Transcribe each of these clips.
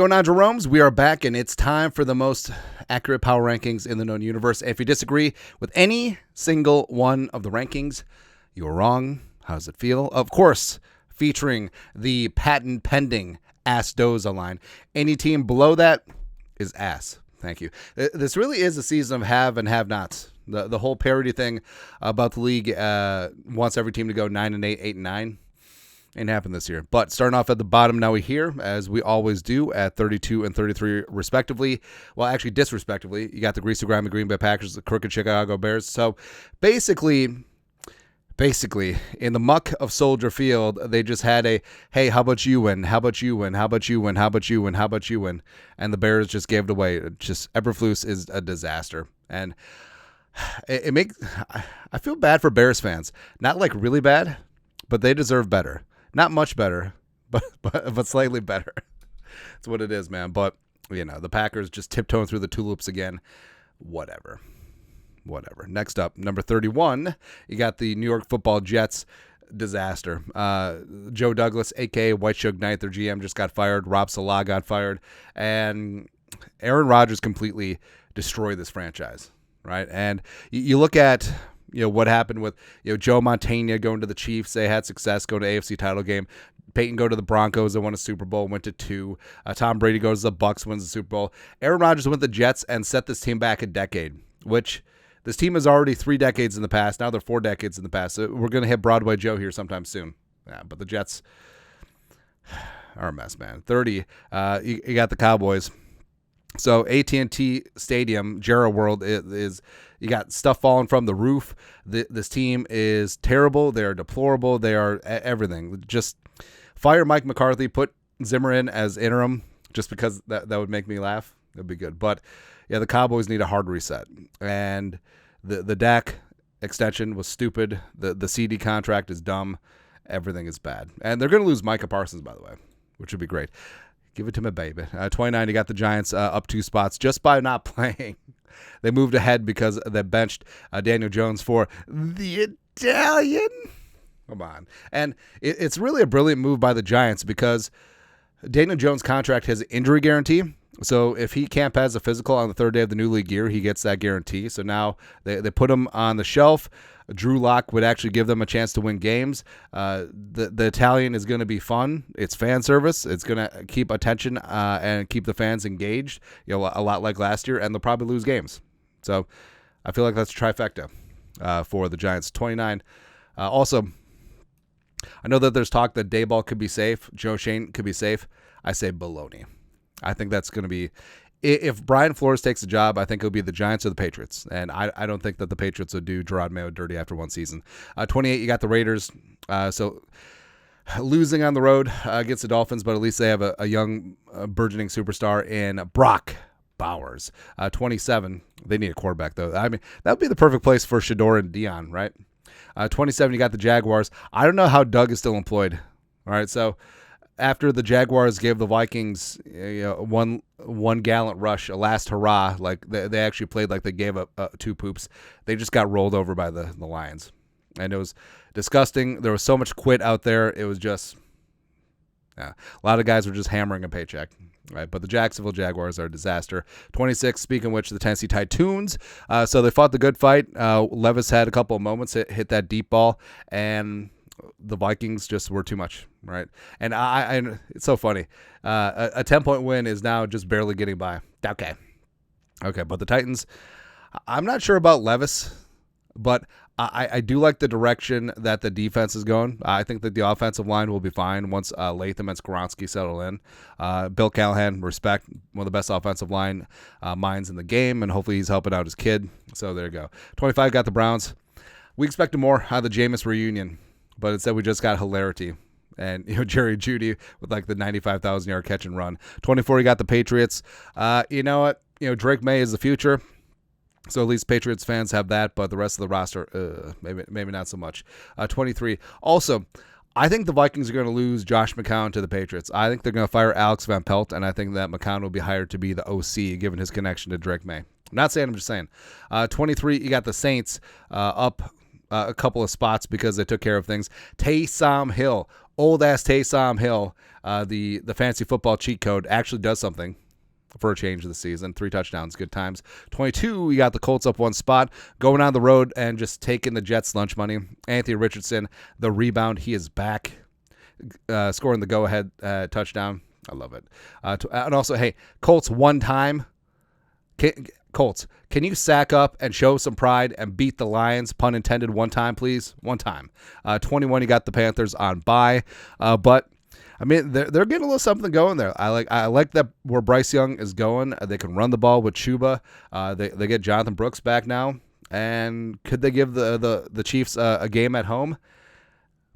going on, Jeromes? We are back, and it's time for the most accurate power rankings in the known universe. If you disagree with any single one of the rankings, you are wrong. How does it feel? Of course, featuring the patent-pending Ass Doza line. Any team below that is ass. Thank you. This really is a season of have and have-nots. The whole parody thing about the league wants every team to go 9-8, 8-9. Ain't happened this year. But starting off at the bottom, now we here, as we always do, at 32 and 33 respectively. Well, actually, disrespectively. You got the greasy grimy Green Bay Packers, the crooked Chicago Bears. So basically, in the muck of Soldier Field, they just had a, hey, how about you win? How about you win? How about you win? How about you win? How about you win? And the Bears just gave it away. Just Eberflus is a disaster. And it makes, I feel bad for Bears fans. Not like really bad, but they deserve better. Not much better, but slightly better. That's what it is, man. But, you know, the Packers just tiptoeing through the tulips again. Whatever. Next up, number 31, you got the New York Football Jets. Disaster. Joe Douglas, a.k.a. White Suge Knight, their GM, just got fired. Rob Salah got fired. And Aaron Rodgers completely destroyed this franchise, right? And you look at... what happened with, Joe Montana going to the Chiefs. They had success, going to AFC title game. Peyton go to the Broncos. They won a Super Bowl, went to 2. Tom Brady goes to the Bucks, wins the Super Bowl. Aaron Rodgers went to the Jets and set this team back a decade, which this team is already 3 decades in the past. Now they're 4 decades in the past. So we're going to hit Broadway Joe here sometime soon. Yeah, but the Jets are a mess, man. 30, you got the Cowboys. So AT&T Stadium, Jerry World is you got stuff falling from the roof. This team is terrible. They are deplorable. They are everything. Just fire Mike McCarthy. Put Zimmer in as interim, just because that would make me laugh. That'd be good. But yeah, the Cowboys need a hard reset. And the Dak extension was stupid. The CD contract is dumb. Everything is bad. And they're going to lose Micah Parsons, by the way, which would be great. Give it to me, baby. 29, you got the Giants up 2 spots just by not playing. They moved ahead because they benched Daniel Jones for the Italian. Come on. And it's really a brilliant move by the Giants because Daniel Jones' contract has an injury guarantee. So if he can't pass a physical on the 3rd day of the new league year, he gets that guarantee. So now they put him on the shelf. Drew Lock would actually give them a chance to win games. The Italian is going to be fun. It's fan service. It's going to keep attention and keep the fans engaged, a lot like last year, and they'll probably lose games. So I feel like that's a trifecta for the Giants. 29. Also, I know that there's talk that Dayball could be safe. Joe Shane could be safe. I say baloney. I think that's going to be... If Brian Flores takes the job, I think it'll be the Giants or the Patriots. And I don't think that the Patriots would do Gerard Mayo dirty after one season. 28, you got the Raiders. So losing on the road against the Dolphins, but at least they have a young burgeoning superstar in Brock Bowers. 27, they need a quarterback, though. I mean, that would be the perfect place for Shador and Dion, right? 27, you got the Jaguars. I don't know how Doug is still employed. All right, so... After the Jaguars gave the Vikings one gallant rush, a last hurrah, like they actually played like they gave up 2 poops, they just got rolled over by the Lions. And it was disgusting. There was so much quit out there. It was just, a lot of guys were just hammering a paycheck. Right, but the Jacksonville Jaguars are a disaster. 26, speaking of which, the Tennessee Titans. So they fought the good fight. Levis had a couple of moments, hit that deep ball, and the Vikings just were too much, right? And I it's so funny. A 10-point win is now just barely getting by. Okay, but the Titans, I'm not sure about Levis, but I do like the direction that the defense is going. I think that the offensive line will be fine once Latham and Skoronski settle in. Bill Callahan, respect, one of the best offensive line minds in the game, and hopefully he's helping out his kid. So there you go. 25 got the Browns. We expected more out of the Jameis reunion, but instead we just got hilarity. And Jerry Jeudy with like the 95,000-yard catch and run. 24, you got the Patriots. You know what? Drake May is the future. So at least Patriots fans have that, but the rest of the roster, maybe not so much. 23. Also, I think the Vikings are going to lose Josh McCown to the Patriots. I think they're going to fire Alex Van Pelt, and I think that McCown will be hired to be the OC, given his connection to Drake May. I'm not saying, I'm just saying. 23, you got the Saints up a couple of spots because they took care of things. Taysom Hill, old ass Taysom Hill, the fantasy football cheat code, actually does something for a change of the season. 3 touchdowns, good times. 22, we got the Colts up 1 spot, going on the road and just taking the Jets' lunch money. Anthony Richardson, the rebound, he is back, scoring the go-ahead touchdown. I love it. And also, hey, Colts one time. Colts, can you sack up and show some pride and beat the Lions, pun intended, one time, please? One time. 21, you got the Panthers on bye. But I mean, they're getting a little something going there. I like that where Bryce Young is going. They can run the ball with Chuba. They get Jonathan Brooks back now. And could they give the Chiefs a game at home?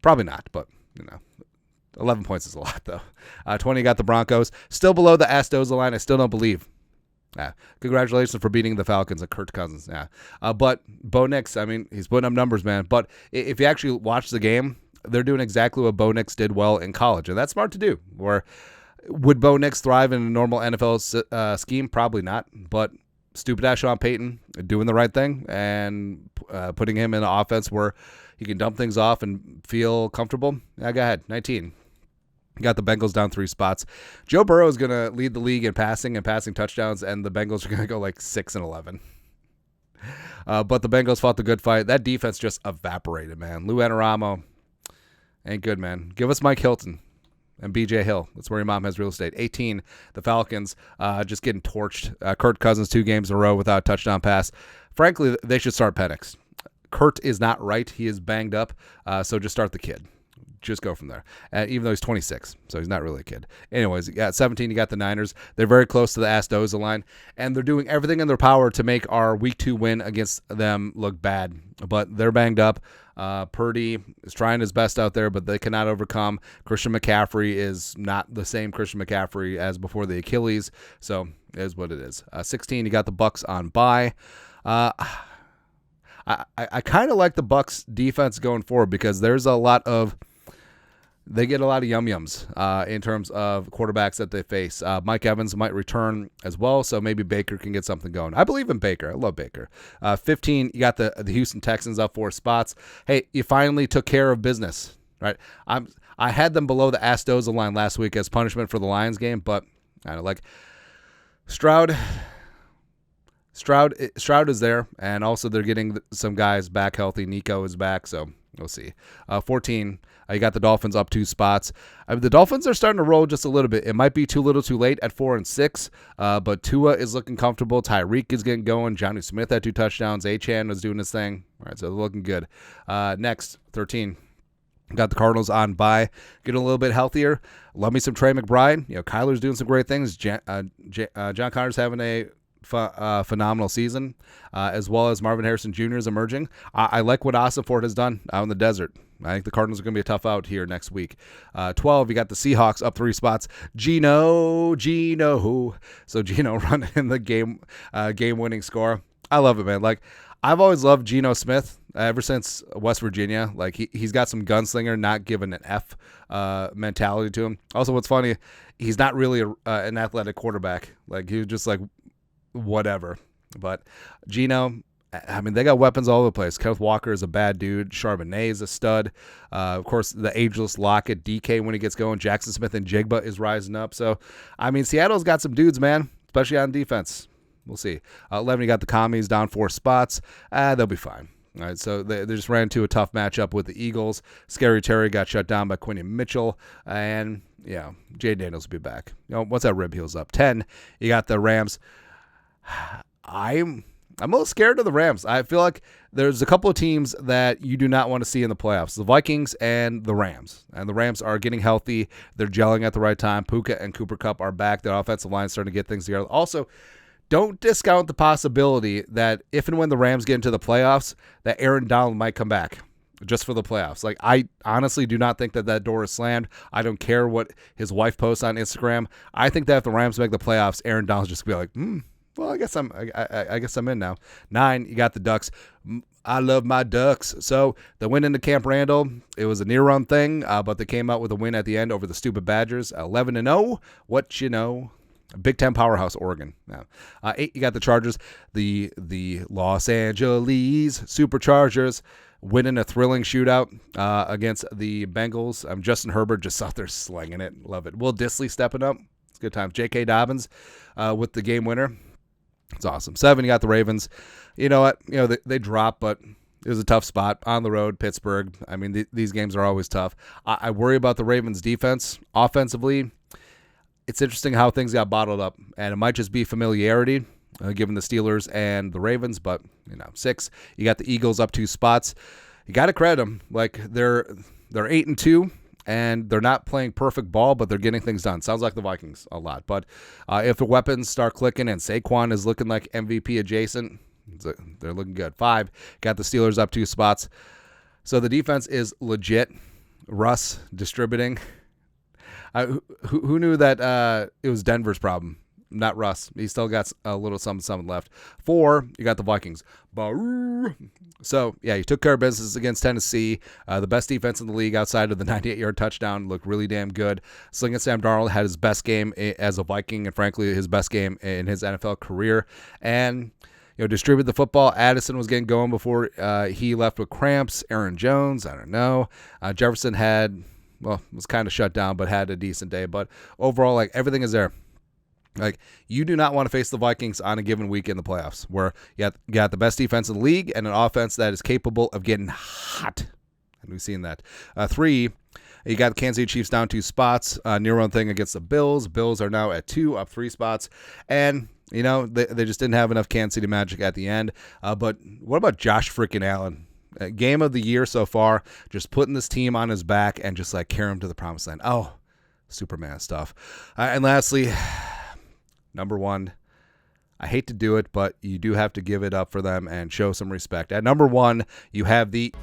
Probably not, but 11 points is a lot though. 20 got the Broncos. Still below the Astoza line. I still don't believe. Congratulations for beating the Falcons and Kirk Cousins. But Bo Nix, I mean, he's putting up numbers, man. But if you actually watch the game, they're doing exactly what Bo Nix did well in college, and that's smart to do. Or would Bo Nix thrive in a normal NFL scheme? Probably not. But stupid ass Sean Payton doing the right thing and putting him in an offense where he can dump things off and feel comfortable. Go ahead. 19. Got the Bengals down 3 spots. Joe Burrow is going to lead the league in passing touchdowns, and the Bengals are going to go like 6-11. But the Bengals fought the good fight. That defense just evaporated, man. Lou Anarumo ain't good, man. Give us Mike Hilton and B.J. Hill. That's where your mom has real estate. 18, the Falcons just getting torched. Kirk Cousins 2 games in a row without a touchdown pass. Frankly, they should start Penix. Kurt is not right. He is banged up, so just start the kid. Just go from there, even though he's 26, so he's not really a kid. Anyways, you got 17, you got the Niners. They're very close to the Astoza line, and they're doing everything in their power to make our Week 2 win against them look bad, but they're banged up. Purdy is trying his best out there, but they cannot overcome. Christian McCaffrey is not the same Christian McCaffrey as before the Achilles, so it is what it is. 16, you got the Bucs on bye. I kind of like the Bucs defense going forward because there's a lot of they get a lot of yum-yums in terms of quarterbacks that they face. Mike Evans might return as well, so maybe Baker can get something going. I believe in Baker. I love Baker. 15, you got the Houston Texans up 4 spots. Hey, you finally took care of business, right? I had them below the Astoza line last week as punishment for the Lions game, but I don't like Stroud is there, and also they're getting some guys back healthy. Nico is back, so we'll see. 14, you got the Dolphins up 2 spots. The Dolphins are starting to roll just a little bit. It might be too little too late at 4-6, but Tua is looking comfortable. Tyreek is getting going. Johnny Smith had 2 touchdowns. Achane was doing his thing. All right, so they're looking good. Next, 13. Got the Cardinals on bye, getting a little bit healthier. Love me some Trey McBride. Kyler's doing some great things. John Connor's having a phenomenal season, as well as Marvin Harrison Jr. is emerging. I like what Austin Ford has done out in the desert. I think the Cardinals are going to be a tough out here next week. 12, you got the Seahawks up 3 spots. Geno. So Geno running the game-winning score. I love it, man. Like, I've always loved Geno Smith ever since West Virginia. Like, he's got some gunslinger, not giving an F mentality to him. Also, what's funny, he's not really an athletic quarterback. Like, he was just like, whatever. But Geno, I mean, they got weapons all over the place. Kenneth Walker is a bad dude. Charbonnet is a stud. Of course, the ageless Lockett, DK when he gets going. Jackson Smith and Jigba is rising up. So, I mean, Seattle's got some dudes, man, especially on defense. We'll see. 11, you got the Commies down 4 spots. They'll be fine. All right, so they just ran into a tough matchup with the Eagles. Scary Terry got shut down by Quinny Mitchell. And, Jay Daniels will be back. Once that rib heals up. 10, you got the Rams. I'm a little scared of the Rams. I feel like there's a couple of teams that you do not want to see in the playoffs. The Vikings and the Rams. And the Rams are getting healthy. They're gelling at the right time. Puka and Cooper Kupp are back. Their offensive line is starting to get things together. Also, don't discount the possibility that if and when the Rams get into the playoffs, that Aaron Donald might come back just for the playoffs. Like, I honestly do not think that door is slammed. I don't care what his wife posts on Instagram. I think that if the Rams make the playoffs, Aaron Donald's just going to be like, well, I guess I'm in now. 9, you got the Ducks. I love my Ducks. So the win into Camp Randall, it was a near-run thing, but they came out with a win at the end over the stupid Badgers. 11-0. What you know? Big Ten powerhouse, Oregon. Now, 8, you got the Chargers, the Los Angeles Superchargers. winning a thrilling shootout against the Bengals. Justin Herbert just out there slinging it. Love it. Will Dissly stepping up. It's good times. J.K. Dobbins with the game winner. It's awesome. 7, you got the Ravens. You know what? They dropped, but it was a tough spot on the road, Pittsburgh. I mean, these games are always tough. I worry about the Ravens' defense. Offensively, it's interesting how things got bottled up, and it might just be familiarity, given the Steelers and the Ravens. But 6, you got the Eagles up 2 spots. You got to credit them. Like they're 8-2, and they're not playing perfect ball, but they're getting things done. Sounds like the Vikings a lot. But if the weapons start clicking and Saquon is looking like MVP adjacent, they're looking good. 5, got the Steelers up 2 spots. So the defense is legit. Russ distributing. Who knew that it was Denver's problem, not Russ? He still got a little something left. 4, you got the Vikings. So, yeah, you took care of business against Tennessee. The best defense in the league outside of the 98-yard touchdown. Looked really damn good. Slinging Sam Darnold had his best game as a Viking, and frankly, his best game in his NFL career. And distribute the football. Addison was getting going before he left with cramps. Aaron Jones, I don't know. Jefferson was kind of shut down, but had a decent day. But overall, everything is there. You do not want to face the Vikings on a given week in the playoffs, where you got the best defense in the league and an offense that is capable of getting hot. And we've seen that. 3, you got the Kansas City Chiefs down 2 spots. Near one thing against the Bills. Bills are now at 2, up 3 spots. And they just didn't have enough Kansas City magic at the end. But what about Josh freaking Allen? Game of the year so far, just putting this team on his back and just carry him to the promised land. Oh, Superman stuff. And lastly, number 1, I hate to do it, but you do have to give it up for them and show some respect. At number 1, you have the